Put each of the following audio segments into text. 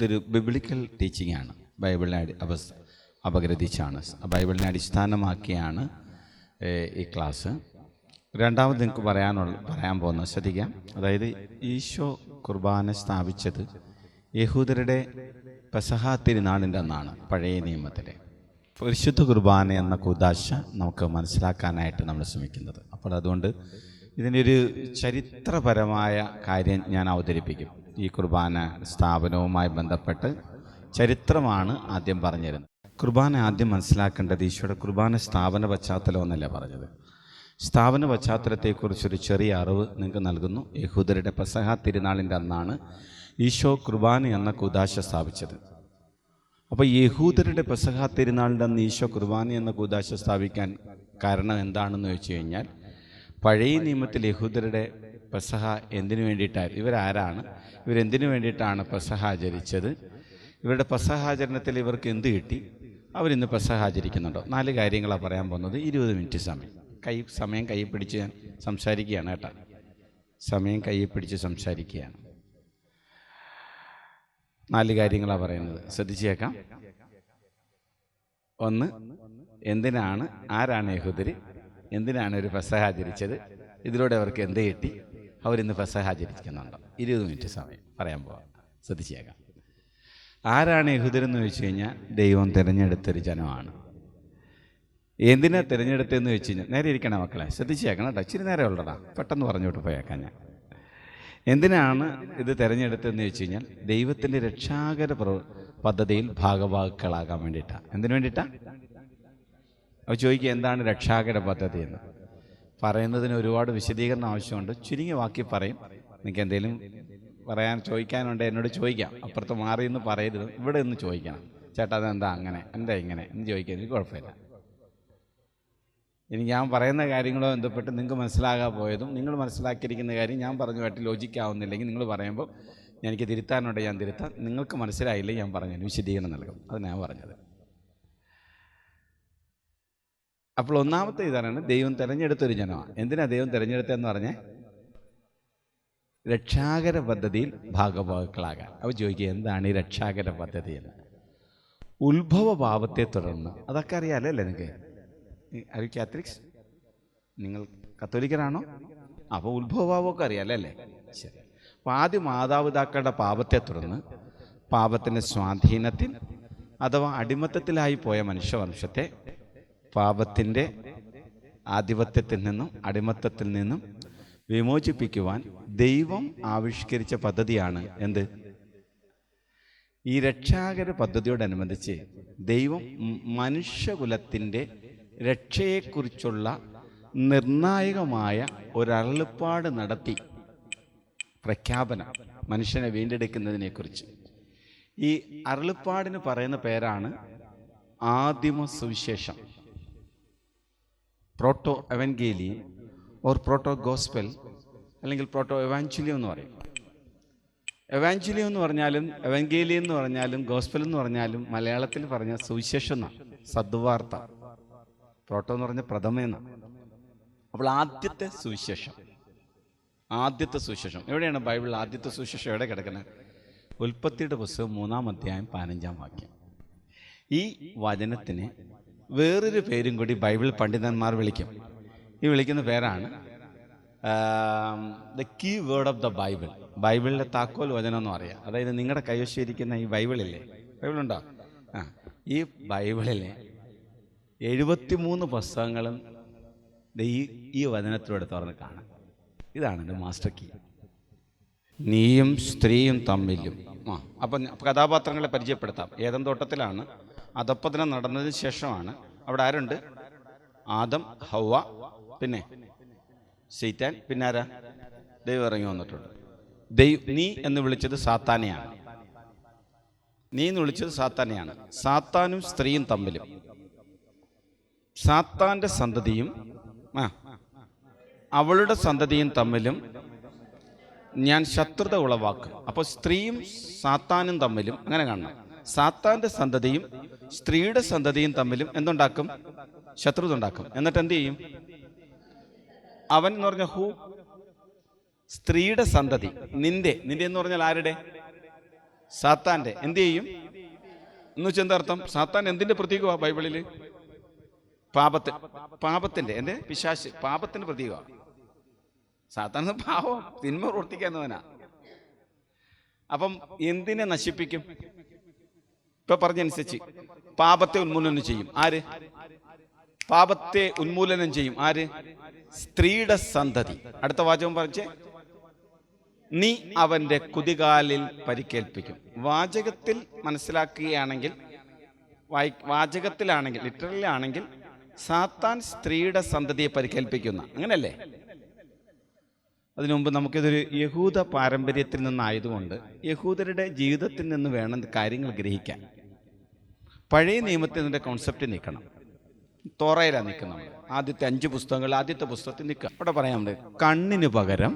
ഇതൊരു biblical teaching ആണ്. ബൈബിളിനെ അപഗ്രഥിച്ചാണ്, ബൈബിളിനെ അടിസ്ഥാനമാക്കിയാണ് ഈ ക്ലാസ്. രണ്ടാമത് നിങ്ങൾക്ക് പറയാൻ പോകുന്നത് ശ്രദ്ധിക്കാം. അതായത് ഈശോ കുർബാന സ്ഥാപിച്ചത് യഹൂദരുടെ പെസഹ തിരുനാളിൻ്റെ അന്നാണ്. പഴയ നിയമത്തിലെ പരിശുദ്ധ കുർബാന എന്ന കൂദാശ നമുക്ക് മനസ്സിലാക്കാനായിട്ട് നമ്മൾ ശ്രമിക്കുന്നത്. അപ്പോൾ അതുകൊണ്ട് ഇതിൻ്റെ ഒരു ചരിത്രപരമായ കാര്യം ഞാൻ അവതരിപ്പിക്കും. ഈ കുർബാന സ്ഥാപനവുമായി ബന്ധപ്പെട്ട് ചരിത്രമാണ് ആദ്യം പറഞ്ഞിരുന്നത്. കുർബാന ആദ്യം മനസ്സിലാക്കേണ്ടത് ഈശോയുടെ കുർബാന സ്ഥാപന പശ്ചാത്തലം എന്നല്ല പറഞ്ഞത്. സ്ഥാപന പശ്ചാത്തലത്തെക്കുറിച്ചൊരു ചെറിയ അറിവ് നിങ്ങൾക്ക് നൽകുന്നു. യഹൂദരുടെ പെസഹ തിരുനാളിൻ്റെ അന്നാണ് ഈശോ കുർബാന എന്ന കൂദാശ സ്ഥാപിച്ചത്. അപ്പോൾ യഹൂദരുടെ പെസഹ തിരുനാളിൻ്റെ അന്ന് ഈശോ കുർബാന എന്ന കൂദാശ സ്ഥാപിക്കാൻ കാരണം എന്താണെന്ന് ചോദിച്ചു കഴിഞ്ഞാൽ, പഴയ നിയമത്തിൽ യഹൂദരുടെ പെസഹ എന്തിനു വേണ്ടിയിട്ടായിരുന്നു, ഇവരാരാണ്, ഇവരെന്തിനു വേണ്ടിയിട്ടാണ് പെസഹ ആചരിച്ചത്, ഇവരുടെ പെസഹ ആചരണത്തിൽ ഇവർക്ക് എന്ത് കിട്ടി, അവരിന്ന് പെസഹ ആചരിക്കുന്നുണ്ടോ, 4 കാര്യങ്ങളാണ് പറയാൻ പോകുന്നത്. 20 മിനിറ്റ് സമയം കയ്യിൽ പിടിച്ച് ഞാൻ സംസാരിക്കുകയാണ് കേട്ടോ. സമയം കയ്യിൽ പിടിച്ച് സംസാരിക്കുകയാണ്. 4 കാര്യങ്ങളാണ് പറയുന്നത്, ശ്രദ്ധിച്ചേക്കാം. 1, എന്തിനാണ്, ആരാണ് യഹൂദര്, എന്തിനാണ് ഒരു പെസഹ ആചരിച്ചത്, ഇതിലൂടെ അവർക്ക് എന്ത് കിട്ടി, അവരിന്ന് പെസഹ ആചരിക്കുന്നുണ്ടോ. 20 മിനിറ്റ് സമയം പറയാൻ പോവാം, ശ്രദ്ധിച്ചേക്കാം. ആരാണ് യഹൂദരെന്ന് ചോദിച്ചു കഴിഞ്ഞാൽ, ദൈവം തിരഞ്ഞെടുത്തൊരു ജനമാണ്. എന്തിനാ തിരഞ്ഞെടുത്തതെന്ന് വെച്ച് കഴിഞ്ഞാൽ, നേരെ ഇരിക്കണം മക്കളെ, ശ്രദ്ധിച്ചേക്കണം കേട്ടോ, ഇച്ചിരി നേരെ ഉള്ളടാ, പെട്ടെന്ന് പറഞ്ഞോട്ട് പോയേക്കാം ഞാൻ. എന്തിനാണ് ഇത് തിരഞ്ഞെടുത്തതെന്ന് വെച്ച് കഴിഞ്ഞാൽ, ദൈവത്തിൻ്റെ രക്ഷാകര പദ്ധതിയിൽ ഭാഗഭാക്കുകളാകാൻ വേണ്ടിയിട്ടാണ്. എന്തിനു വേണ്ടിയിട്ടാണ്? അപ്പോൾ ചോദിക്കുക, എന്താണ് രക്ഷാകര പദ്ധതി എന്ന് പറയുന്നതിന് ഒരുപാട് വിശദീകരണം ആവശ്യമുണ്ട്. ചുരുങ്ങിയ വാക്കി പറയും. നിങ്ങൾക്ക് എന്തെങ്കിലും ചോദിക്കാനുണ്ട് എന്നോട് ചോദിക്കാം. അപ്പുറത്ത് മാറി എന്ന് പറയരുത്, ഇവിടെ ഒന്ന് ചോദിക്കണം. ചേട്ടാ അതെന്താ അങ്ങനെ, എന്താ ഇങ്ങനെ എന്ന് ചോദിക്കാൻ എനിക്ക് കുഴപ്പമില്ല. ഇനി ഞാൻ പറയുന്ന കാര്യങ്ങളോ ബന്ധപ്പെട്ട് നിങ്ങൾക്ക് മനസ്സിലാകാൻ പോയതും നിങ്ങൾ മനസ്സിലാക്കിയിരിക്കുന്ന കാര്യം ഞാൻ പറഞ്ഞുമായിട്ട് ലോജിക്കാവുന്നില്ലെങ്കിൽ നിങ്ങൾ പറയുമ്പോൾ എനിക്ക് തിരുത്താനുണ്ട്, ഞാൻ തിരുത്താം. നിങ്ങൾക്ക് മനസ്സിലായില്ലെങ്കിൽ ഞാൻ പറഞ്ഞു വിശദീകരണം നൽകും. അത് ഞാൻ പറഞ്ഞത്. അപ്പോൾ ഒന്നാമത്തെ ഇതാണ്, ദൈവം തിരഞ്ഞെടുത്തൊരു ജനമാണ്. എന്തിനാ ദൈവം തിരഞ്ഞെടുത്തതെന്ന് പറഞ്ഞേ, രക്ഷാകര പദ്ധതിയിൽ ഭാഗഭാക്കുകളാകാൻ. അപ്പോൾ ചോദിക്കുക, എന്താണ് ഈ രക്ഷാകര പദ്ധതി എന്ന്. ഉത്ഭവ ഭാവത്തെ തുടർന്ന്, അതൊക്കെ അറിയാമല്ലോ അല്ലേ നിങ്ങൾക്ക്? Are you Catholics? നിങ്ങൾ കത്തോലിക്കരാണോ? അപ്പോൾ ഉത്ഭവഭാവമൊക്കെ അറിയാമല്ലോ അല്ലേ? ശരി. അപ്പോൾ ആദ്യം മാതാപിതാക്കളുടെ പാപത്തെ തുടർന്ന് പാപത്തിൻ്റെ സ്വാധീനത്തിൽ അഥവാ അടിമത്തത്തിലായി പോയ മനുഷ്യവംശത്തെ പാപത്തിൻ്റെ ആധിപത്യത്തിൽ നിന്നും അടിമത്തത്തിൽ നിന്നും വിമോചിപ്പിക്കുവാൻ ദൈവം ആവിഷ്കരിച്ച പദ്ധതിയാണ് എന്ത്? ഈ രക്ഷാകര പദ്ധതിയോടനുബന്ധിച്ച് ദൈവം മനുഷ്യകുലത്തിൻ്റെ രക്ഷയെക്കുറിച്ചുള്ള നിർണായകമായ ഒരരുളപ്പാട് നടത്തി. പ്രഖ്യാപനം, മനുഷ്യനെ വീണ്ടെടുക്കുന്നതിനെക്കുറിച്ച്. ഈ അരുളപ്പാടിന് പറയുന്ന പേരാണ് ആദിമ സുവിശേഷം, പ്രോട്ടോ എവൻഗേലിയൻ ഓർ പ്രോട്ടോ ഗോസ്പൽ, അല്ലെങ്കിൽ പ്രോട്ടോ എവാഞ്ചലിയം എന്ന് പറയും. എവാഞ്ചലിയം എന്ന് പറഞ്ഞാലും എവൻഗേലിയം എന്ന് പറഞ്ഞാലും ഗോസ്പൽ എന്ന് പറഞ്ഞാലും മലയാളത്തിൽ പറഞ്ഞ സുവിശേഷം എന്നാണ്, സദ്വാർത്ത. പ്രോട്ടോ എന്ന് പറഞ്ഞ പ്രഥമയെന്നാണ്. അപ്പോൾ ആദ്യത്തെ സുവിശേഷം എവിടെയാണ് ബൈബിളിൽ ആദ്യത്തെ സുവിശേഷം എവിടെ കിടക്കുന്നത്? ഉൽപ്പത്തിയുടെ പുസ്തകം 3-ാം അധ്യായം 15-ാം വാക്യം. ഈ വചനത്തിന് വേറൊരു പേരും കൂടി ബൈബിൾ പണ്ഡിതന്മാർ വിളിക്കും. ഈ വിളിക്കുന്ന പേരാണ് the key word of the Bible. ബൈബിളിലെ താക്കോൽ വചനം എന്ന് പറയാം. അതായത് നിങ്ങളുടെ കൈവശിരിക്കുന്ന ഈ ബൈബിളില്ലേ, ബൈബിളുണ്ടോ? ഈ ബൈബിളിലെ 73 പുസ്തകങ്ങളും ഈ വചനത്തിലൂടെ തുറന്ന് കാണാം. ഇതാണ് എൻ്റെ മാസ്റ്റർ കീ. നീയും സ്ത്രീയും തമ്മിലും. അപ്പം കഥാപാത്രങ്ങളെ പരിചയപ്പെടുത്താം. ഏദൻ തോട്ടത്തിലാണ്, അധപ്പതനം നടന്നതിന് ശേഷമാണ്. അവിടെ ആരുണ്ട്? ആദം, ഹവ്വ, പിന്നെ സൈത്താൻ, പിന്നെ ആരാ? ദൈവം ഇറങ്ങി വന്നിട്ടുണ്ട്. നീ എന്ന് വിളിച്ചത് സാത്താനെയാണ്. സാത്താനും സ്ത്രീയും തമ്മിലും, സാത്താൻ്റെ സന്തതിയും അവളുടെ സന്തതിയും തമ്മിലും ഞാൻ ശത്രുത ഉളവാക്കും. അപ്പോൾ സ്ത്രീയും സാത്താനും തമ്മിലും അങ്ങനെ കാണണം. സാത്താൻ്റെ സന്തതിയും സ്ത്രീയുടെ സന്തതിയും തമ്മിലും എന്തുണ്ടാക്കും? ശത്രുത ഉണ്ടാക്കും. എന്നിട്ട് എന്ത് ചെയ്യും? അവൻ എന്ന് പറഞ്ഞ സ്ത്രീയുടെ സന്തതി, നിന്റെ എന്ന് പറഞ്ഞാൽ ആരുടെ? സാത്താൻ്റെ എന്ത് ചെയ്യും എന്ന് വെച്ചാൽ എന്താ അർത്ഥം? സാത്താൻ എന്തിന്റെ പ്രതീകമാണ് ബൈബിളിൽ? പാപത്തിന്റെ എന്റെ പിശാച് പാപത്തിന്റെ പ്രതീകമാണ്. സാത്താൻ പാവം തിന്മ പ്രവർത്തിക്കുന്നവനാ. അപ്പം എന്തിനെ നശിപ്പിക്കും? ഇപ്പൊ പറഞ്ഞനുസരിച്ച് പാപത്തെ ഉന്മൂലനം ചെയ്യും. ആര്? പാപത്തെ ഉന്മൂലനം ചെയ്യും. ആര്? സ്ത്രീയുടെ സന്തതി. അടുത്ത വാചകം പറഞ്ഞേ, നീ അവന്റെ കുതികാലിൽ പരിക്കേൽപ്പിക്കും. വാചകത്തിൽ മനസ്സിലാക്കുകയാണെങ്കിൽ, വാചകത്തിലാണെങ്കിൽ, ലിറ്ററലാണെങ്കിൽ സാത്താൻ സ്ത്രീയുടെ സന്തതിയെ പരിക്കേൽപ്പിക്കുന്ന, അങ്ങനല്ലേ? അതിനു മുമ്പ് നമുക്കിതൊരു യഹൂദ പാരമ്പര്യത്തിൽ നിന്നായതുകൊണ്ട് യഹൂദരുടെ ജീവിതത്തിൽ നിന്ന് വേണം കാര്യങ്ങൾ ഗ്രഹിക്കാൻ. പഴയ നിയമത്തിൽ നിന്റെ കോൺസെപ്റ്റ് നിൽക്കണം. തോറയിലാണ് നിൽക്കുന്നത്. ആദ്യത്തെ 5 പുസ്തകങ്ങൾ ആദ്യത്തെ പുസ്തകത്തിൽ നിൽക്കുക. അവിടെ പറയാനുണ്ട്, കണ്ണിന് പകരം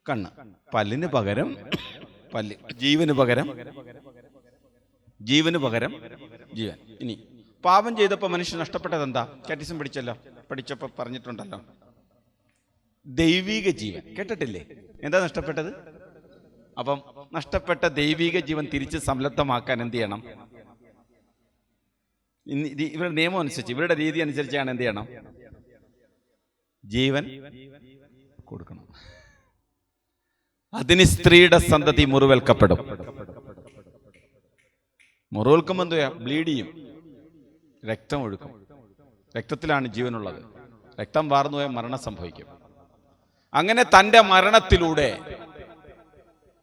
കണ്ണ്, പല്ലിന് പകരം പല്ല്, ജീവന് പകരം ജീവൻ. ഇനി പാപം ചെയ്തപ്പോൾ മനുഷ്യൻ നഷ്ടപ്പെട്ടത് എന്താ? കാറ്റിസം പഠിച്ചപ്പോൾ പറഞ്ഞിട്ടുണ്ടല്ലോ, ദൈവിക ജീവൻ. കേട്ടിട്ടില്ലേ? എന്താ നഷ്ടപ്പെട്ടത്? അപ്പം നഷ്ടപ്പെട്ട ദൈവിക ജീവൻ തിരിച്ച് സംലബ്ധമാക്കാൻ എന്ത് ചെയ്യണം? ഇവരുടെ നിയമം അനുസരിച്ച്, ഇവരുടെ രീതി അനുസരിച്ചാണ് എന്ത് ചെയ്യണം? ജീവൻ കൊടുക്കണം. അതിന് സ്ത്രീയുടെ സന്തതി മുറിവേൽക്കപ്പെടും. മുറിവേൽക്കുമ്പോൾ എന്തുവാ? ബ്ലീഡ് ചെയ്യും, രക്തം ഒഴുക്കും. രക്തത്തിലാണ് ജീവനുള്ളത്. രക്തം വാർന്നു പോയാൽ മരണം സംഭവിക്കും. അങ്ങനെ തൻ്റെ മരണത്തിലൂടെ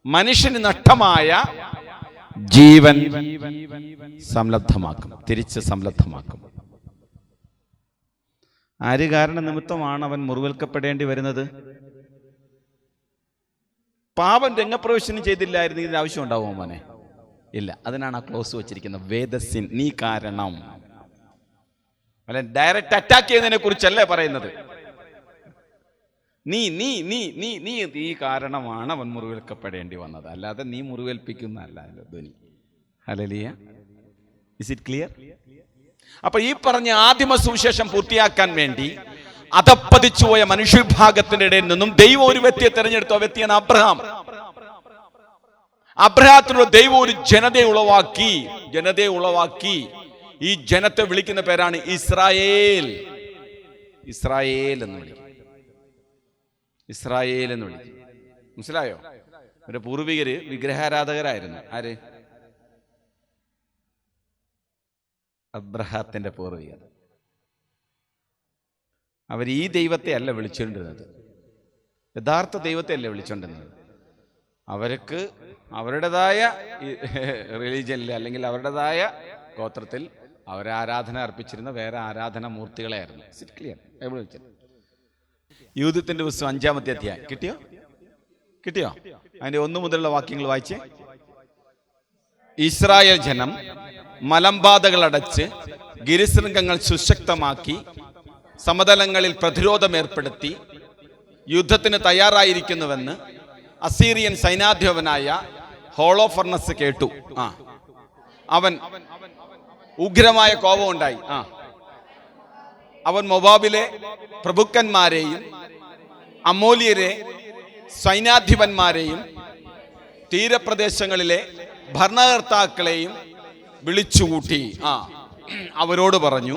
മനുഷ്യന് നഷ്ടമായ ജീവൻ സംലബ്ധമാക്കും, തിരിച്ച് സംലബ്ധമാക്കും. ആര് കാരണ നിമിത്തമാണ് അവൻ മുറിവേൽക്കപ്പെടേണ്ടി വരുന്നത്? പാപം രംഗപ്രവേശനം ചെയ്തില്ലായിരുന്നു ഇതിന്റെ ആവശ്യം ഉണ്ടാവുമോ മോനെ? ഇല്ല. അതിനാണ് ആ ക്ലോസ് വെച്ചിരിക്കുന്നത്. വേദസിൻ, നീ കാരണം. അല്ല, ഡയറക്റ്റ് അറ്റാക്ക് ചെയ്യുന്നതിനെ കുറിച്ചല്ലേ പറയുന്നത്. നീ നീ നീ നീ നീ നീ കാരണമാണ് അവൻ മുറിവേൽക്കപ്പെടേണ്ടി വന്നത്, അല്ലാതെ നീ മുറിവേൽപ്പിക്കുന്നതല്ല ധ്വനി. ഹല്ലേലൂയ. Is it clear? അപ്പൊ ഈ പറഞ്ഞ ആദിമ സുവിശേഷം പൂർത്തിയാക്കാൻ വേണ്ടി അധപ്പതിച്ചുപോയ മനുഷ്യവിഭാഗത്തിന്റെ ഇടയിൽ നിന്നും ദൈവം ഒരു വ്യക്തിയെ തെരഞ്ഞെടുത്തു. ആ വ്യക്തിയാണ് അബ്രഹാം. അബ്രഹാത്തിനുള്ള ദൈവം ഒരു ജനതയെ ഉളവാക്കി. ഈ ജനത്തെ വിളിക്കുന്ന പേരാണ് ഇസ്രായേൽ. ഇസ്രായേൽ എന്ന് വിളിക്കും. മനസ്സിലായോ? അവരുടെ പൂർവികര് വിഗ്രഹാരാധകരായിരുന്നു. ആര്? അബ്രഹാത്തിന്റെ പൂർവികർ. അവർ ഈ ദൈവത്തെ അല്ല വിളിച്ചുകൊണ്ടിരുന്നത്, യഥാർത്ഥ ദൈവത്തെ അല്ല വിളിച്ചുകൊണ്ടിരുന്നത്. അവർക്ക് അവരുടേതായ റിലീജിയനിൽ അല്ലെങ്കിൽ അവരുടേതായ ഗോത്രത്തിൽ അവരെ ആരാധന അർപ്പിച്ചിരുന്ന വേറെ ആരാധന മൂർത്തികളെയായിരുന്നു. ക്ലിയർ? ബൈബിൾ വെച്ചത്. യൂദത്തിന്റെ പുസ്തകം 5-ാമത്തെ അധ്യായം കിട്ടിയോ? അതിന്റെ 1 മുതലുള്ള വാക്യങ്ങൾ വായിച്ചേ. ഇസ്രായേൽ ജനം മലമ്പാതകൾ അടച്ച് ഗിരിശൃംഗങ്ങൾ സുശക്തമാക്കി സമതലങ്ങളിൽ പ്രതിരോധം ഏർപ്പെടുത്തി യുദ്ധത്തിന് തയ്യാറായിരിക്കുന്നുവെന്ന് അസീറിയൻ സൈനാധിപനായ ഹോളോഫർണസ് കേട്ടു. അവൻ ഉഗ്രമായ കോപം ഉണ്ടായി. അവൻ മൊബാബിലെ പ്രഭുക്കന്മാരെയും അമോലിയരെ സൈനാധിപന്മാരെയും തീരപ്രദേശങ്ങളിലെ ഭരണകർത്താക്കളെയും വിളിച്ചുകൂട്ടി അവരോട് പറഞ്ഞു,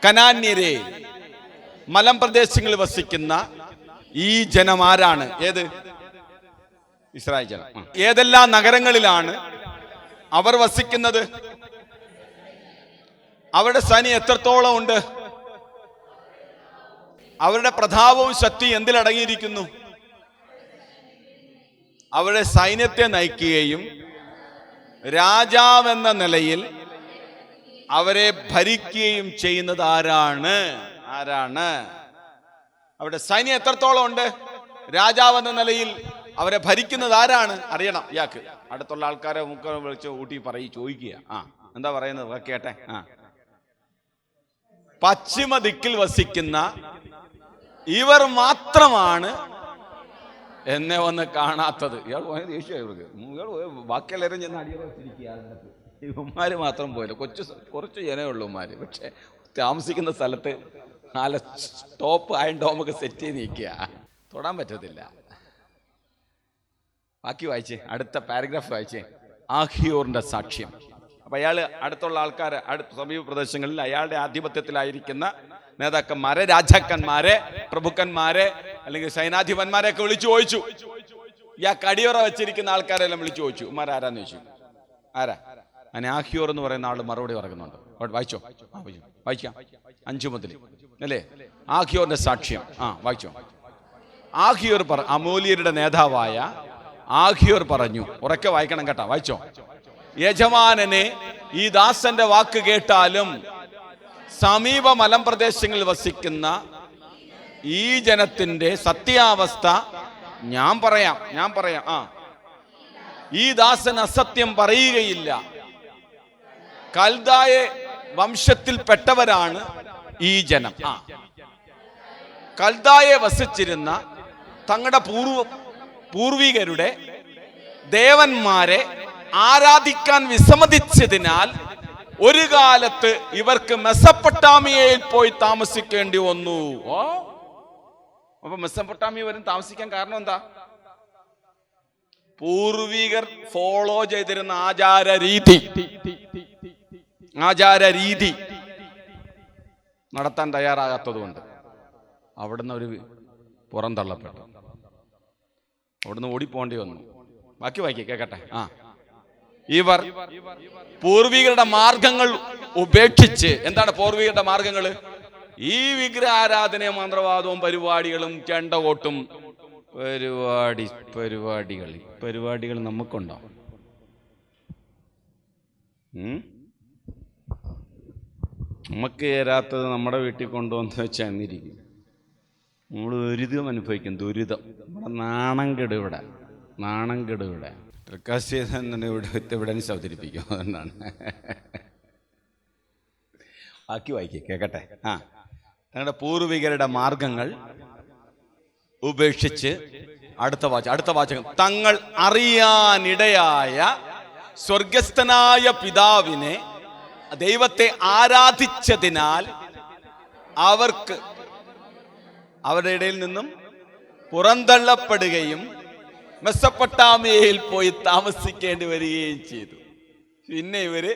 കനാന്യരെ, മലമ്പ്രദേശങ്ങളിൽ വസിക്കുന്ന ഈ ജനം ആരാണ്? ഏത്? ഇസ്രായേൽ ജനം. ഏതെല്ലാം നഗരങ്ങളിലാണ് അവർ വസിക്കുന്നത്? അവരുടെ സൈന്യം എത്രത്തോളം ഉണ്ട്? അവരുടെ പ്രതാപവും ശക്തിയും എന്തിലടങ്ങിയിരിക്കുന്നു? അവരുടെ സൈന്യത്തെ നയിക്കുകയും രാജാവെന്ന നിലയിൽ അവരെ ഭരിക്കുകയും ചെയ്യുന്നത് ആരാണ്? അവരുടെ സൈന്യം എത്രത്തോളം ഉണ്ട്? രാജാവെന്ന നിലയിൽ അവരെ ഭരിക്കുന്നത് ആരാണ്? അറിയണം ഇയാൾക്ക്. അടുത്തുള്ള ആൾക്കാരെ വിളിച്ച് ഊട്ടി ചോദിക്കുക. എന്താ പറയുന്നത് കേട്ടെ. പശ്ചിമ ദിക്കിൽ വസിക്കുന്ന ഇവർ മാത്രമാണ് എന്നെ വന്ന് കാണാത്തത്. ഇയാൾ പോയ ദേഷ്യം ഇവർക്ക്. ബാക്കിയെല്ലാവരും ചെന്ന് അടിയറച്ചിരിക്കുക. ഇവന്മാര് മാത്രം പോയില്ല. കുറച്ച് ജനമേ ഉള്ളൂ ഉമ്മാര്. പക്ഷെ താമസിക്കുന്ന സ്ഥലത്ത് നല്ല ടോപ്പ് അയൺ ഡോമൊക്കെ സെറ്റ് ചെയ്ത് നിൽക്കുക. തൊടാൻ പറ്റത്തില്ല. ബാക്കി വായിച്ചേ, അടുത്ത പാരഗ്രാഫ് വായിച്ചേ. ആഖിയോറിന്റെ സാക്ഷ്യം. അപ്പൊ അയാള് അടുത്തുള്ള ആൾക്കാരെ, സമീപ പ്രദേശങ്ങളിൽ അയാളുടെ ആധിപത്യത്തിലായിരിക്കുന്ന നേതാക്കന്മാരെ, രാജാക്കന്മാരെ, പ്രഭുക്കന്മാരെ അല്ലെങ്കിൽ സൈനാധിപന്മാരെ ഒക്കെ വിളിച്ചു ചോദിച്ചു. ഇയാൾക്ക് അടിയറ വെച്ചിരിക്കുന്ന ആൾക്കാരെല്ലാം വിളിച്ചു ചോദിച്ചു, ഉമ്മാരാരാന്ന് ചോദിച്ചു. ആരാ? അങ്ങനെ ആഖിയോർ എന്ന് പറയുന്ന ആള് മറുപടി പറയുന്നുണ്ട്. വായിച്ചോ, വായിക്കാം. 5 മുതൽ അല്ലേ? ആഖിയോറിന്റെ സാക്ഷ്യം. വായിച്ചോ. ആഖിയോർ അമൂല്യരുടെ നേതാവായ ആഖിയോർ പറഞ്ഞു, ഉറക്കെ വായിക്കണം കേട്ടാ, വായിച്ചോ. യജമാനനെ ഈ ദാസന്റെ വാക്ക് കേട്ടാലും സമീപ മലമ്പ്രദേശങ്ങളിൽ വസിക്കുന്ന ഈ ജനത്തിന്റെ സത്യാവസ്ഥ ഞാൻ പറയാം. ഈ ദാസൻ അസത്യം പറയുകയില്ല. കൽദായ വംശത്തിൽപ്പെട്ടവരാണ് ഈ ജനം. കൽദായെ വസിച്ചിരുന്ന തങ്ങളുടെ പൂർവികരുടെ ദേവന്മാരെ ആരാധിക്കാൻ വിസമ്മതിച്ചതിനാൽ ഒരു കാലത്ത് ഇവർക്ക് മെസപ്പൊട്ടാമിയയിൽ പോയി താമസിക്കേണ്ടി വന്നു. അപ്പൊ മെസപ്പൊട്ടാമിയ വരും താമസിക്കാൻ കാരണം എന്താ? പൂർവികർ ഫോളോ ചെയ്തിരുന്ന ആചാരരീതി നടത്താൻ തയ്യാറാകാത്തത് കൊണ്ട് അവിടുന്ന് ഒരു പുറന്തള്ളപ്പെട്ടു. അവിടുന്ന് ഓടിപ്പോണ്ടി വന്നു. ബാക്കി വായിക്കേ, കേക്കട്ടെ. ഇവർ പൂർവികരുടെ മാർഗങ്ങൾ ഉപേക്ഷിച്ച്, എന്താണ് പൂർവികരുടെ മാർഗങ്ങൾ? ഈ വിഗ്രഹാരാധനയും മന്ത്രവാദവും പരിപാടികളും ചെണ്ടകോട്ടും പരിപാടികൾ നമുക്കുണ്ടോ? നമുക്ക് ചേരാത്തത് നമ്മുടെ വീട്ടിൽ കൊണ്ടുവന്ന് വെച്ചാൽ എന്നിരിക്കും. നമ്മൾ ദുരിതം അനുഭവിക്കും, ദുരിതം. നമ്മുടെ നാണം കെട് ഇവിടെ എവിഡൻസ് അവതരിപ്പിക്കും. അതുകൊണ്ടാണ്. ബാക്കി വായിക്കേ, കേക്കട്ടെ. തങ്ങളുടെ പൂർവികരുടെ മാർഗങ്ങൾ ഉപേക്ഷിച്ച് അടുത്ത വാചകം, തങ്ങൾ അറിയാനിടയായ സ്വർഗസ്ഥനായ പിതാവിനെ, ദൈവത്തെ ആരാധിച്ചതിനാൽ അവർക്ക് അവരുടെ ഇടയിൽ നിന്നും പുറന്തള്ളപ്പെടുകയും മെസപ്പൊട്ടാമിയയിൽ പോയി താമസിക്കേണ്ടി വരികയും ചെയ്തു. പിന്നെ ഇവര്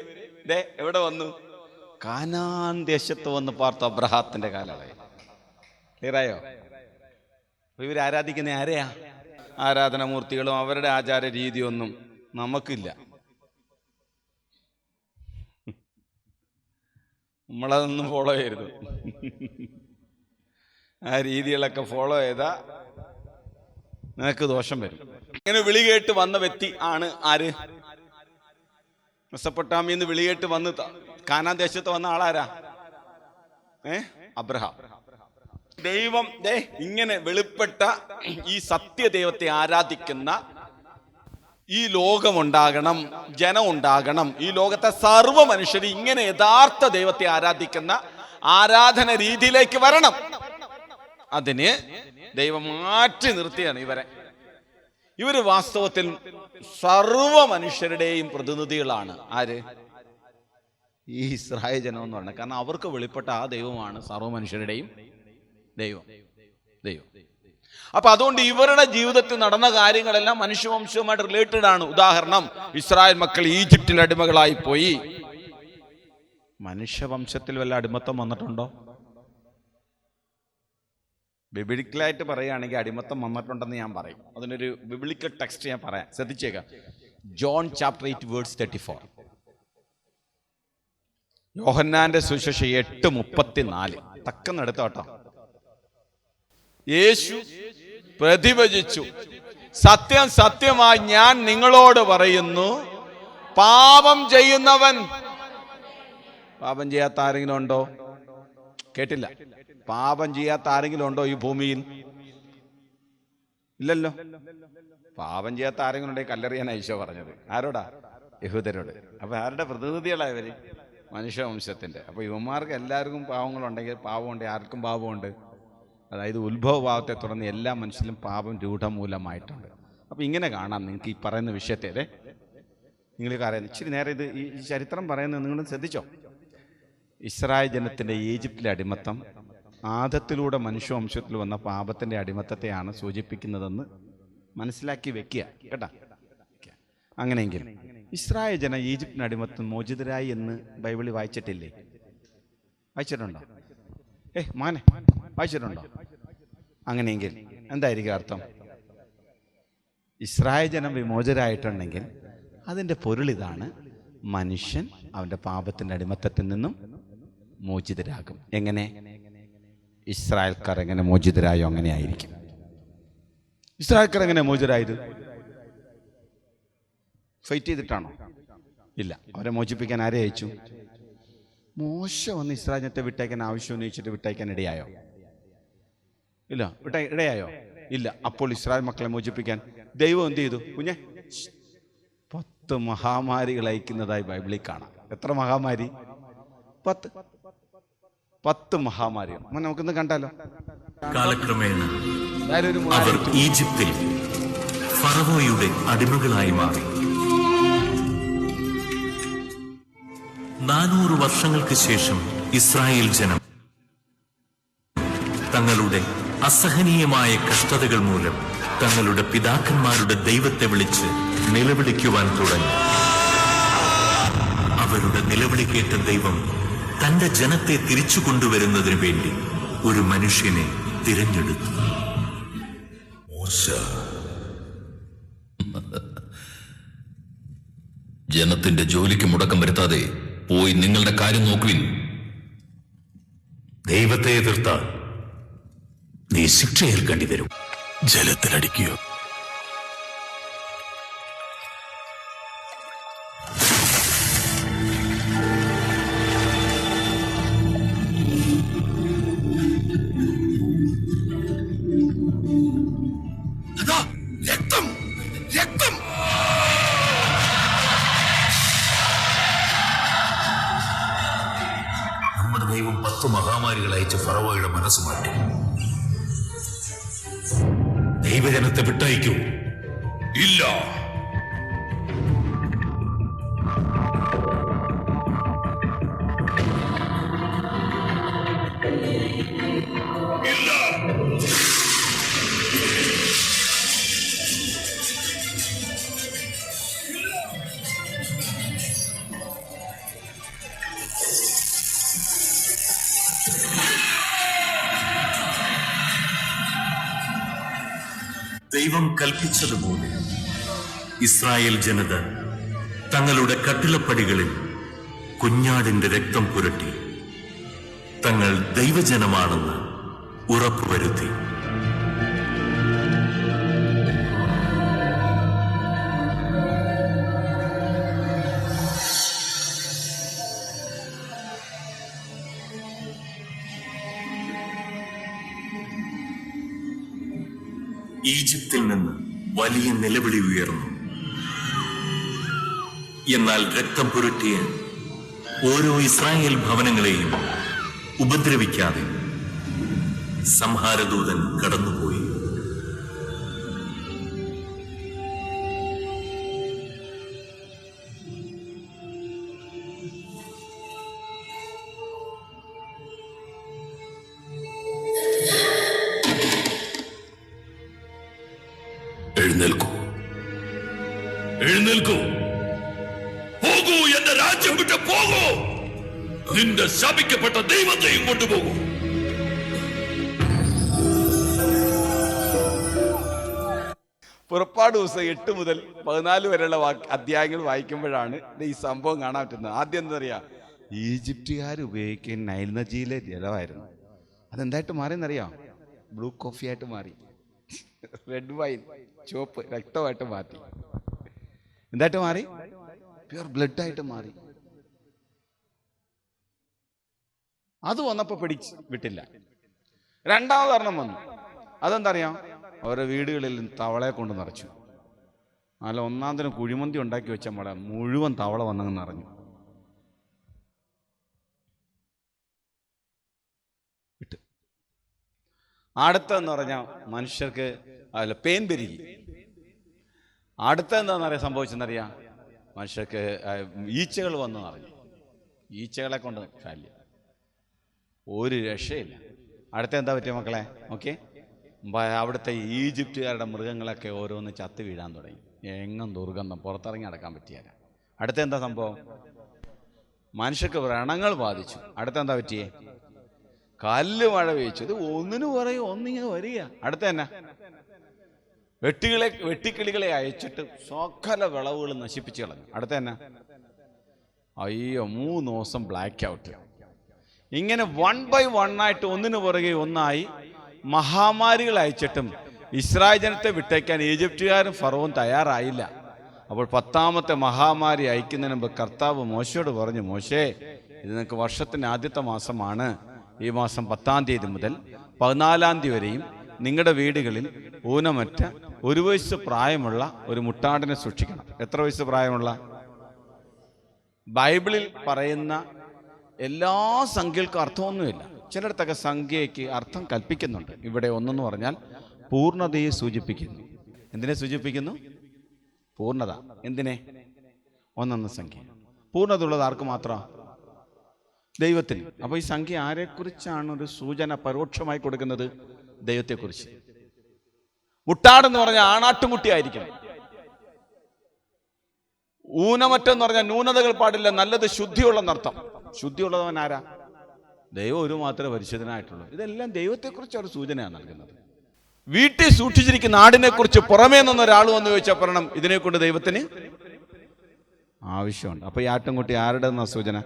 എവിടെ വന്നു? കാനാൻ ദേശത്ത് വന്ന് പാർത്തു. അബ്രഹാത്തിന്റെ കാലമായി. ക്ലിയറായോ? ഇവർ ആരാധിക്കുന്ന ആരെയാ? ആരാധനാമൂർത്തികളും അവരുടെ ആചാര രീതിയൊന്നും നമുക്കില്ല. നമ്മളതൊന്നും ഫോളോ ചെയ്യരുത്. ആ രീതികളൊക്കെ ഫോളോ ചെയ്താ നിനക്ക് ദോഷം വരും. ഇങ്ങനെ വിളി കേട്ട് വന്ന വ്യക്തി ആണ് ആര്? മെസപ്പൊട്ടാമിന്ന് വിളി കേട്ട് വന്ന് കാനാൻ ദേശത്ത് വന്ന ആളാരാ? അബ്രഹാം. ദൈവം ഇങ്ങനെ വെളിപ്പെട്ട ഈ സത്യദൈവത്തെ ആരാധിക്കുന്ന ഈ ലോകമുണ്ടാകണം, ജനം ഉണ്ടാകണം. ഈ ലോകത്തെ സർവ്വ മനുഷ്യർ ഇങ്ങനെ യഥാർത്ഥ ദൈവത്തെ ആരാധിക്കുന്ന ആരാധന രീതിയിലേക്ക് വരണം. അതിന് ദൈവം മാറ്റി നിർത്തിയാണ് ഇവര് വാസ്തവത്തിൽ സർവ്വ മനുഷ്യരുടെയും പ്രതിനിധികളാണ്. ആര്? ഈ ഇസ്രായേൽ ജനം എന്ന് പറഞ്ഞത്. കാരണം അവർക്ക് വെളിപ്പെട്ട ആ ദൈവമാണ് സർവ്വ മനുഷ്യരുടെയും ദൈവം. അപ്പൊ അതുകൊണ്ട് ഇവരുടെ ജീവിതത്തിൽ നടന്ന കാര്യങ്ങളെല്ലാം മനുഷ്യവംശവുമായിട്ട് റിലേറ്റഡ് ആണ്. ഉദാഹരണം, ഇസ്രായേൽ മക്കൾ ഈജിപ്തിൽ അടിമകളായി പോയി. മനുഷ്യവംശത്തിൽ വല്ല അടിമത്തം വന്നിട്ടുണ്ടോ? ബിബിളിക്കലായിട്ട് പറയുകയാണെങ്കിൽ അടിമത്തം വന്നിട്ടുണ്ടെന്ന് ഞാൻ പറയും. അതിനൊരു ബിബിളിക്കൽ ടെക്സ്റ്റ് ഞാൻ പറയാം, ശ്രദ്ധിച്ചേക്കാം. John chapter 8 verse 34. യോഹന്നാന്റെ സുവിശേഷം 8:34. തക്കെന്നെടുത്തോട്ടോ. യേശു പ്രതിവചിച്ചു, സത്യം സത്യമായി ഞാൻ നിങ്ങളോട് പറയുന്നു, പാപം ചെയ്യുന്നവൻ. പാപം ചെയ്യാത്ത ആരെങ്കിലും ഉണ്ടോ? കേട്ടില്ല. പാപം ചെയ്യാത്ത ആരെങ്കിലും ഉണ്ടോ ഈ ഭൂമിയിൽ? ഇല്ലല്ലോ. പാപം ചെയ്യാത്ത ആരെങ്കിലും ഉണ്ടെങ്കിൽ കല്ലെറിയാൻ ഈശോ പറഞ്ഞത് ആരോടാ? യഹൂദരോട്. അപ്പൊ ആരുടെ പ്രതിനിധികളാ ഇവര്? മനുഷ്യവംശത്തിന്റെ. അപ്പൊ യുവമാർക്ക് എല്ലാവർക്കും പാവങ്ങളുണ്ടെങ്കിൽ പാവമുണ്ട്, ആർക്കും പാപമുണ്ട്. അതായത് ഉത്ഭവഭാവത്തെ തുടർന്ന് എല്ലാ മനുഷ്യരിലും പാപം രൂഢമൂലമായിട്ടുണ്ട്. അപ്പൊ ഇങ്ങനെ കാണാം നിങ്ങൾക്ക് ഈ പറയുന്ന വിഷയത്തെ. നിങ്ങൾക്ക് അറിയാം. ഇച്ചിരി നേരെ ഈ ചരിത്രം പറയുന്നത് നിങ്ങൾ ശ്രദ്ധിച്ചോ? ഇസ്രായേൽ ജനത്തിന്റെ ഈജിപ്തിലെ അടിമത്തം ആദത്തിലൂടെ മനുഷ്യവംശത്തിൽ വന്ന പാപത്തിന്റെ അടിമത്തത്തെയാണ് സൂചിപ്പിക്കുന്നതെന്ന് മനസ്സിലാക്കി വെക്കുക കേട്ടാ. അങ്ങനെയെങ്കിൽ ഇസ്രായേൽ ജനം ഈജിപ്തിന് അടിമത്തം മോചിതരായി എന്ന് ബൈബിളിൽ വായിച്ചിട്ടില്ലേ? വായിച്ചിട്ടുണ്ടോ? മാനെ വായിച്ചിട്ടുണ്ടോ? അങ്ങനെയെങ്കിൽ എന്തായിരിക്കും അർത്ഥം? ഇസ്രായേൽ ജനം വിമോചരായിട്ടുണ്ടെങ്കിൽ അതിൻ്റെ പൊരുളിതാണ്, മനുഷ്യൻ അവൻ്റെ പാപത്തിൻ്റെ അടിമത്തത്തിൽ നിന്നും മോചിതരാകും. എങ്ങനെ? ഇസ്രായേൽക്കാർ എങ്ങനെ മോചിതരായോ അങ്ങനെ ആയിരിക്കും. ഇസ്രായേൽക്കാർ എങ്ങനെ മോചിതരായത്? ഫൈറ്റ് ചെയ്തിട്ടാണോ? ഇല്ല. അവരെ മോചിപ്പിക്കാൻ ആരെ അയച്ചു? മോശ വന്ന് ഇസ്രായേൽ ജനത്തെ വിട്ടയക്കാൻ ആവശ്യം ഉന്നയിച്ചിട്ട് വിട്ടയക്കാൻ ഇടയായോ? ഇല്ല. ഇടയായോ? ഇല്ല. അപ്പോൾ ഇസ്രായേൽ മക്കളെ മോചിപ്പിക്കാൻ ദൈവം എന്ത് ചെയ്തു? 10 മഹാമാരികൾ അയക്കുന്നതായി ബൈബിളിൽ കാണാം. എത്ര മഹാമാരി? 10 മഹാമാരികൾ. നമുക്കിന്ന് കണ്ടാലോ. കാലക്രമേണ അവർ ഈജിപ്തിൽ ഫറവോയുടെ അടിമകളായി മാറി. 400 വർഷങ്ങൾക്ക് ശേഷം ഇസ്രായേൽ ജനം തങ്ങളുടെ അസഹനീയമായ കഷ്ടതകൾ മൂലം തങ്ങളുടെ പിതാക്കന്മാരുടെ ദൈവത്തെ വിളിച്ച് നിലവിളിക്കുവാൻ തുടങ്ങി. അവരുടെ നിലവിളി കേട്ട ദൈവം തന്റെ ജനത്തെ തിരിച്ചു കൊണ്ടുവരുന്നതിന് വേണ്ടി ഒരു മനുഷ്യനെ തിരഞ്ഞെടുത്തു. ജനത്തിന്റെ ജോലിക്ക് മുടക്കം വരുത്താതെ പോയി നിങ്ങളുടെ കാര്യം നോക്കുവിൻ. ദൈവത്തെ എതിർത്താൽ നീ ശിക്ഷയേൽക്കേണ്ടി വരും. ജലത്തിലടിക്കുകയോ? രക്തം രക്തം. നമ്മുടെ ദൈവം 10 മഹാമാരികൾ അയച്ച് ഫറവോയുടെ മനസ്സ് മാറ്റി. ദൈവജനത്തെ വിട്ടയക്കൂ. ഇല്ല. ദൈവം കൽപ്പിച്ചതുപോലെ ഇസ്രായേൽ ജനത തങ്ങളുടെ കട്ടിളപ്പടികളിൽ കുഞ്ഞാടിന്റെ രക്തം പുരട്ടി തങ്ങൾ ദൈവജനമാണെന്ന് ഉറപ്പുവരുത്തി. ഈജിപ്തിൽ നിന്ന് വലിയ നിലവിളി ഉയർന്നു. എന്നാൽ രക്തം പുരട്ടിയ ഓരോ ഇസ്രായേൽ ഭവനങ്ങളെയും ഉപദ്രവിക്കാതെ സംഹാരദൂതൻ കടന്നുപോയി. എഴുന്നേൽക്കൂ, എഴുന്നേൽക്കൂ, പോകൂ, എന്റെ രാജ്യം വിട്ട് പോകൂ, നിന്റെ ശപിക്കപ്പെട്ട ദൈവത്തെയും കൊണ്ടുപോകൂ. പുറപ്പാട് ദിവസം 8 മുതൽ 14 വരെയുള്ള അധ്യായങ്ങൾ വായിക്കുമ്പോഴാണ് ഈ സംഭവം കാണാൻ പറ്റുന്നത്. ആദ്യം എന്താ പറയുക, ഈജിപ്തുകാർ ഉപയോഗിക്കുന്ന നൈൽ നദിയിലെ ജലമായിരുന്നു. അതെന്തായിട്ട് മാറിയെന്നറിയാം? ബ്ലൂ കോഫി ആയിട്ട് മാറി, റെഡ് വൈൻ ചുവപ്പ് രക്തമായിട്ട് മാറ്റി. എന്തായിട്ട് മാറി? പ്യുവർ ബ്ലഡ് ആയിട്ട് മാറി. അത് വന്നപ്പോൾ പിടിച്ച് വിട്ടില്ല. രണ്ടാമതൊരെണ്ണം വന്നു. അതെന്താ അറിയാം? അവരുടെ വീടുകളിൽ തവളയെ കൊണ്ട് നിറച്ചു. നല്ല ഒന്നാന്തരം കുഴിമന്തി ഉണ്ടാക്കി വെച്ച മുഴുവൻ തവള വന്നങ്ങ് നിറഞ്ഞു. വിട്ട്. അടുത്തെന്ന് പറഞ്ഞാൽ മനുഷ്യർക്ക് പേൻ പെരുകി. അടുത്തെന്താണെന്ന് അറിയാം സംഭവിച്ചെന്നറിയാം? മനുഷ്യർക്ക് ഈച്ചകൾ വന്നു നിറഞ്ഞു. ഈച്ചകളെ കൊണ്ട് ശല്യം, ഒരു രക്ഷയില്ല. അടുത്ത എന്താ പറ്റിയ മക്കളെ? ഓക്കെ, അവിടുത്തെ ഈജിപ്തുകാരുടെ മൃഗങ്ങളൊക്കെ ഓരോന്ന് ചത്ത് വീഴാൻ തുടങ്ങി. എങ്ങും ദുർഗന്ധം, പുറത്തിറങ്ങി നടക്കാൻ പറ്റിയാല. അടുത്ത എന്താ സംഭവം? മനുഷ്യർക്ക് വ്രണങ്ങൾ ബാധിച്ചു. അടുത്തെന്താ പറ്റിയേ? കല്ല് മഴ പെയ്ച്ചു. ഇത് ഒന്നിനു പറയും ഒന്നിങ്ങനെ വരിക. അടുത്ത തന്നെ വെട്ടിക്കിളികളെ അയച്ചിട്ട് സകല വിളവുകൾ നശിപ്പിച്ചു കളഞ്ഞു. അടുത്ത തന്നെ അയ്യോ 3 ദിവസം ബ്ലാക്ക് ഔട്ട്. ഇങ്ങനെ 1 by 1 ആയിട്ട് ഒന്നിനു പുറകെ ഒന്നായി മഹാമാരികൾ അയച്ചിട്ടും ഇസ്രായേൽ ജനത്തെ വിട്ടേക്കാൻ ഈജിപ്തുകാരും ഫറവോൻ തയ്യാറായില്ല. അപ്പോൾ 10ാമത്തെ മഹാമാരി അയക്കുന്നതിന് മുമ്പ് കർത്താവ് മോശയോട് പറഞ്ഞു, മോശേ, ഇത് നിങ്ങൾക്ക് വർഷത്തിൻ്റെ ആദ്യത്തെ മാസമാണ്. ഈ മാസം 10-ാം തീയതി മുതൽ 14-ാം തീയതി വരെയും നിങ്ങളുടെ വീടുകളിൽ ഊനമറ്റ 1 വയസ്സ് പ്രായമുള്ള ഒരു മുട്ടാടിനെ സൂക്ഷിക്കണം. എത്ര വയസ്സ് പ്രായമുള്ള? ബൈബിളിൽ പറയുന്ന എല്ലാ സംഖ്യകൾക്കും അർത്ഥമൊന്നുമില്ല. ചിലയിടത്തൊക്കെ സംഖ്യയ്ക്ക് അർത്ഥം കൽപ്പിക്കുന്നുണ്ട്. ഇവിടെ 1 എന്ന് പറഞ്ഞാൽ പൂർണ്ണതയെ സൂചിപ്പിക്കുന്നു. എന്തിനെ സൂചിപ്പിക്കുന്നു? പൂർണ്ണത. എന്തിനെ? 1 എന്ന സംഖ്യ. പൂർണ്ണത ഉള്ളത് ആർക്ക് മാത്രമാണ്? ദൈവത്തിന്. അപ്പോൾ ഈ സംഖ്യ ആരെക്കുറിച്ചാണ് ഒരു സൂചന പരോക്ഷമായി കൊടുക്കുന്നത്? ദൈവത്തെക്കുറിച്ച്. മുട്ടാടെന്ന് പറഞ്ഞാൽ ആണാട്ടുംകുട്ടി ആയിരിക്കണം. ഊനമറ്റെന്ന് പറഞ്ഞാൽ ന്യൂനതകൾ പാടില്ല, നല്ലത് ശുദ്ധിയുള്ളെന്നർത്ഥം. ശുദ്ധിയുള്ളവൻ ആരാ? ദൈവം ഒരു മാത്രമേ പരിശുദ്ധനായിട്ടുള്ളൂ. ഇതെല്ലാം ദൈവത്തെക്കുറിച്ച് ഒരു സൂചനയാണ് നൽകുന്നത്. വീട്ടിൽ സൂക്ഷിച്ചിരിക്കുന്ന ആടിനെ കുറിച്ച് പുറമേ നിന്ന് ഒരാൾ വന്ന് ചോദിച്ചാൽ പറയണം, ഇതിനെ കൊണ്ട് ദൈവത്തിന് ആവശ്യമുണ്ട്. അപ്പൊ ഈ ആട്ടിൻകുട്ടി ആരുടെ എന്ന സൂചന?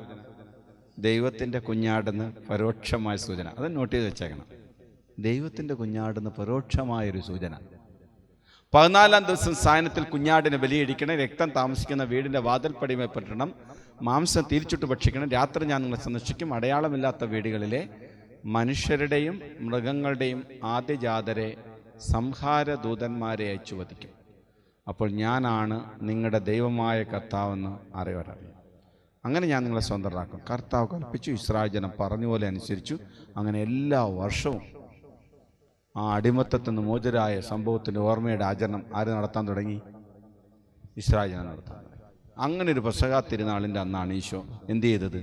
ദൈവത്തിന്റെ കുഞ്ഞാടെന്ന് പരോക്ഷമായ സൂചന. അത് നോട്ട് ചെയ്ത് വെച്ചേക്കണം. ദൈവത്തിന്റെ കുഞ്ഞാടെന്ന് പരോക്ഷമായൊരു സൂചന. 14-ാം ദിവസം സായനത്തിൽ കുഞ്ഞാടിനെ ബലിയടിക്കണം. രക്തം താമസിക്കുന്ന വീടിന്റെ വാതിൽപ്പടിമേ പറ്റണം. മാംസം തിരിച്ചിട്ട് ഭക്ഷിക്കണം. രാത്രി ഞാൻ നിങ്ങളെ സന്ദർശിക്കും. അടയാളമില്ലാത്ത വീടുകളിലെ മനുഷ്യരുടെയും മൃഗങ്ങളുടെയും ആദ്യജാതരെ സംഹാരദൂതന്മാരെ അയച്ചു വധിക്കും. അപ്പോൾ ഞാനാണ് നിങ്ങളുടെ ദൈവമായ കർത്താവെന്ന് അറിയാം. അങ്ങനെ ഞാൻ നിങ്ങളെ സ്വതന്ത്രരാക്കും. കർത്താവ് കൽപ്പിച്ചു, ഇസ്രായേൽ ജനം പറഞ്ഞുപോലെ അനുസരിച്ചു. അങ്ങനെ എല്ലാ വർഷവും ആ അടിമത്തത്തിൽ നിന്ന് മോചിതരായ സംഭവത്തിൻ്റെ ഓർമ്മയുടെ ആചരണം ആര് നടത്താൻ തുടങ്ങി? ഇസ്രായേൽ ജനം നടത്താൻ തുടങ്ങി. അങ്ങനെ ഒരു പെസഹ തിരുനാളിൻ്റെ അന്നാണ് ഈശോ എന്ത് ചെയ്തത്?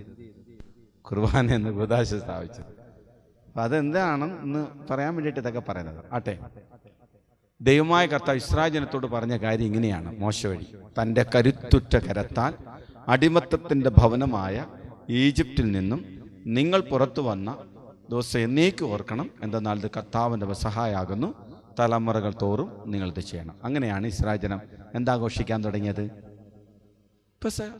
കുർബാന എന്ന് കൂദാശ സ്ഥാപിച്ചത്. അപ്പം അതെന്താണെന്ന് പറയാൻ വേണ്ടിയിട്ട് ഇതൊക്കെ പറയുന്നത്. ആട്ടെ, ദൈവമായ കർത്താവ് ഇസ്രായേൽ ജനത്തോട് പറഞ്ഞ കാര്യം ഇങ്ങനെയാണ്. മോശ വഴി തൻ്റെ കരുത്തുറ്റ കരത്താൽ അടിമത്തത്തിൻ്റെ ഭവനമായ ഈജിപ്തിൽ നിന്നും നിങ്ങൾ പുറത്തു വന്ന ദിവസം എന്നേക്ക് ഓർക്കണം. എന്തെന്നാൽ ഇത് കർത്താവിൻ്റെ പെസഹയാകുന്നു. തലമുറകൾ തോറും നിങ്ങളിത് ചെയ്യണം. അങ്ങനെയാണ് ഇസ്രായേൽ ജനം എന്താഘോഷിക്കാൻ തുടങ്ങിയത്? പെസഹ.